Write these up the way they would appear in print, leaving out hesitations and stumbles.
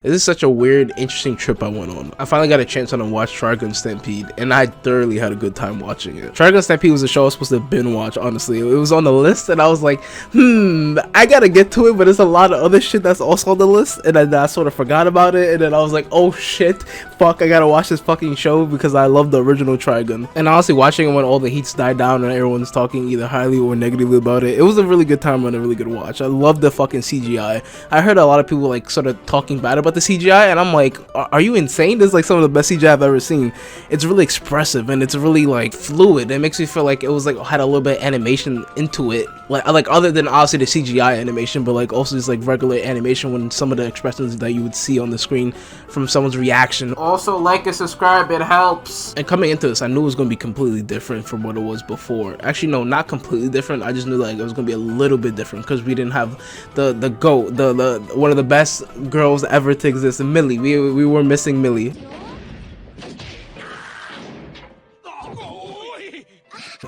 This is such a weird, interesting trip I went on. I finally got a chance to watch Trigun Stampede, and I thoroughly had a good time watching it. Trigun Stampede was a show I was supposed to binge watch, honestly. It was on the list, and I was like, I gotta get to it, but there's a lot of other shit that's also on the list, and I sort of forgot about it, and then I was like, oh shit, fuck, I gotta watch this fucking show because I love the original Trigun. And honestly, watching it when all the heats died down and everyone's talking either highly or negatively about it, it was a really good time and a really good watch. I love the fucking CGI. I heard a lot of people like sort of talking bad about the CGI, and I'm like, are you insane? This is like some of the best CGI I've ever seen. It's really expressive and it's really like fluid. It makes me feel like it was like had a little bit of animation into it, like other than obviously the CGI animation, but like also just like regular animation when some of the expressions that you would see on the screen from someone's reaction. Also, like and subscribe, it helps. And coming into this, I knew it was going to be completely different from what it was before. Actually, no, not completely different. I just knew like it was going to be a little bit different because we didn't have the GOAT, the one of the best girls ever to exist, Millie. We were missing Millie.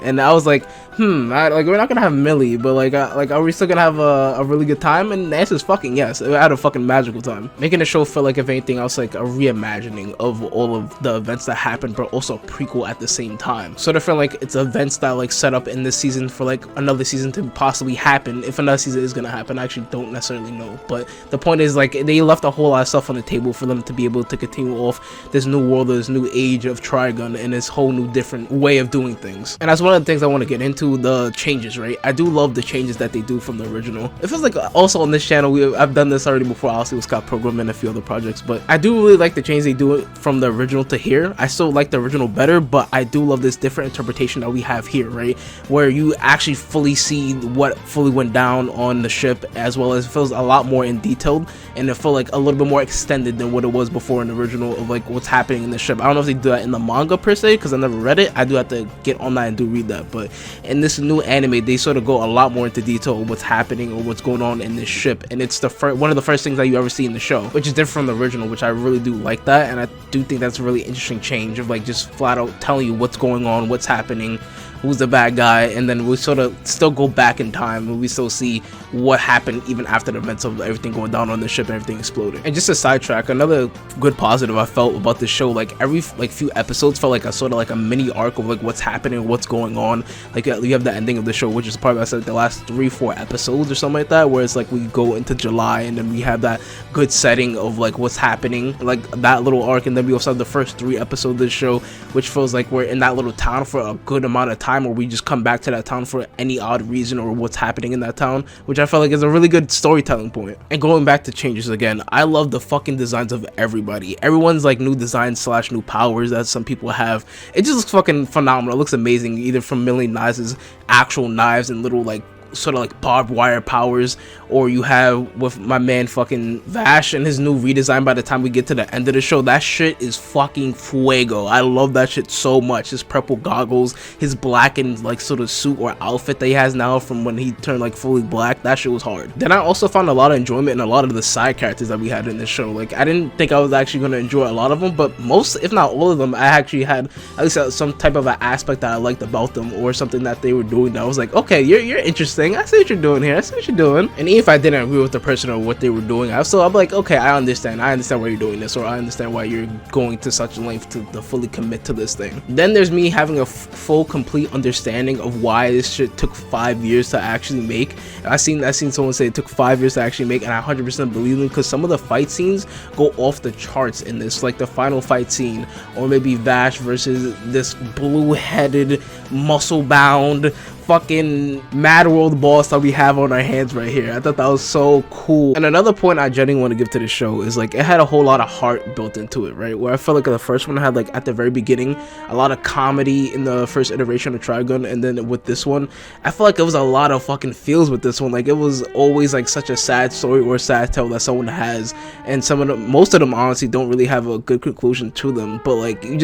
And I was like, we're not gonna have Millie, but like are we still gonna have a really good time? And the answer is fucking yes. I had a fucking magical time, making the show feel like, if anything else, like a reimagining of all of the events that happened, but also a prequel at the same time. Sort of feel like it's events that like set up in this season for like another season to possibly happen. If another season is gonna happen, I actually don't necessarily know, but the point is like they left a whole lot of stuff on the table for them to be able to continue off this new world, this new age of Trigun, and this whole new different way of doing things. And that's one of the things I want to get into, the changes, right? I do love the changes that they do from the original. It feels like also on this channel, I've done this already before, obviously with Scott Program and a few other projects, but I do really like the changes they do from the original to here. I still like the original better, but I do love this different interpretation that we have here, right? Where you actually fully see what fully went down on the ship, as well as it feels a lot more in detailed, and it felt like a little bit more extended than what it was before in the original of like what's happening in the ship. I don't know if they do that in the manga per se, because I never read it. I do have to get on that and do read that, but in this new anime they sort of go a lot more into detail of what's happening or what's going on in this ship, and it's the one of the first things that you ever see in the show, which is different from the original, which I really do like that. And I do think that's a really interesting change of like just flat out telling you what's going on, what's happening, who's the bad guy, and then we sort of still go back in time and we still see what happened even after the events of everything going down on the ship and everything exploding. And just a sidetrack, another good positive I felt about this show, like every few episodes felt like a sort of like a mini arc of like what's happening, what's going on. Like you have the ending of the show, which is probably, I said, the last 3-4 episodes or something like that, where it's like we go into July and then we have that good setting of like what's happening, like that little arc, and then we also have the first 3 episodes of the show, which feels like we're in that little town for a good amount of time, or we just come back to that town for any odd reason or what's happening in that town, which I felt like is a really good storytelling point. And going back to changes again, I love the fucking designs of everybody. Everyone's like new designs / new powers that some people have. It just looks fucking phenomenal. It looks amazing, either from Millie Knives' actual knives and little like sort of like barbed wire powers, or you have with my man fucking Vash and his new redesign. By the time we get to the end of the show, that shit is fucking fuego. I love that shit so much. His purple goggles, his blackened like sort of suit or outfit that he has now from when he turned like fully black, that shit was hard. Then I also found a lot of enjoyment in a lot of the side characters that we had in this show. Like I didn't think I was actually going to enjoy a lot of them, but most, if not all of them, I actually had at least some type of an aspect that I liked about them, or something that they were doing that I was like, okay, you're interesting. I see what you're doing here. I see what you're doing. And even if I didn't agree with the person or what they were doing, I'm like, okay, I understand why you're doing this, or I understand why you're going to such length to fully commit to this thing. Then there's me having a full complete understanding of why this shit took 5 years to actually make. I seen someone say it took 5 years to actually make, and I 100% believe them, because some of the fight scenes go off the charts in this, like the final fight scene, or maybe Vash versus this blue-headed, muscle-bound fucking Mad World boss that we have on our hands right here. I thought that was so cool. And another point I genuinely want to give to the show is like it had a whole lot of heart built into it, right? Where I felt like the first one had like at the very beginning a lot of comedy in the first iteration of Trigun, and then with this one I felt like it was a lot of fucking feels with this one. Like it was always like such a sad story or sad tale that someone has, and most of them honestly don't really have a good conclusion to them, but like you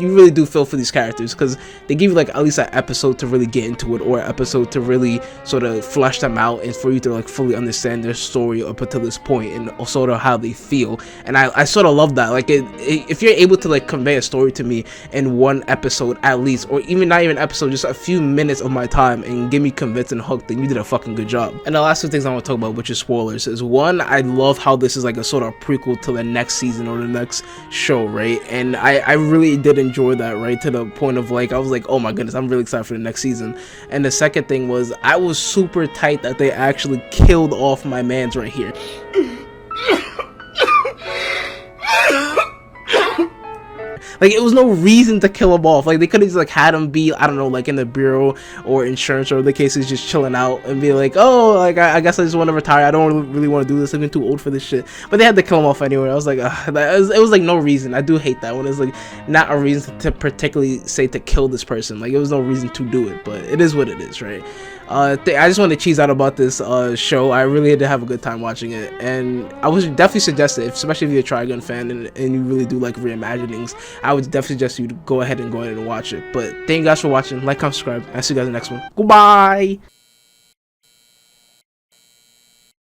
really do feel for these characters because they give you like at least an episode to really get into it or episode to really sort of flesh them out and for you to like fully understand their story up until this point and sort of how they feel. And I sort of love that. Like if you're able to like convey a story to me in one episode at least, or even not even an episode, just a few minutes of my time, and get me convinced and hooked, then you did a fucking good job. And the last two things I want to talk about, which is spoilers, is one, I love how this is like a sort of prequel to the next season or the next show, right? And I really did enjoy that, right, to the point of like I was like, oh my goodness, I'm really excited for the next season. And the second thing was I was super tight that they actually killed off my mans right here. Like, it was no reason to kill him off. Like, they could have just like had him be, I don't know, like in the bureau or insurance or the cases, just chilling out and be like, oh, like I guess I just want to retire. I don't really want to do this. I'm too old for this shit. But they had to kill him off anyway. I was like, it was like no reason. I do hate that when it's like not a reason to particularly say to kill this person. Like, it was no reason to do it, but it is what it is, right? I just want to cheese out about this show. I really did have a good time watching it, and I would definitely suggest it, especially if you're a Trigun fan and you really do like reimaginings. I would definitely suggest you to go ahead and watch it. But thank you guys for watching. Like, comment, subscribe. I'll see you guys in the next one. Goodbye.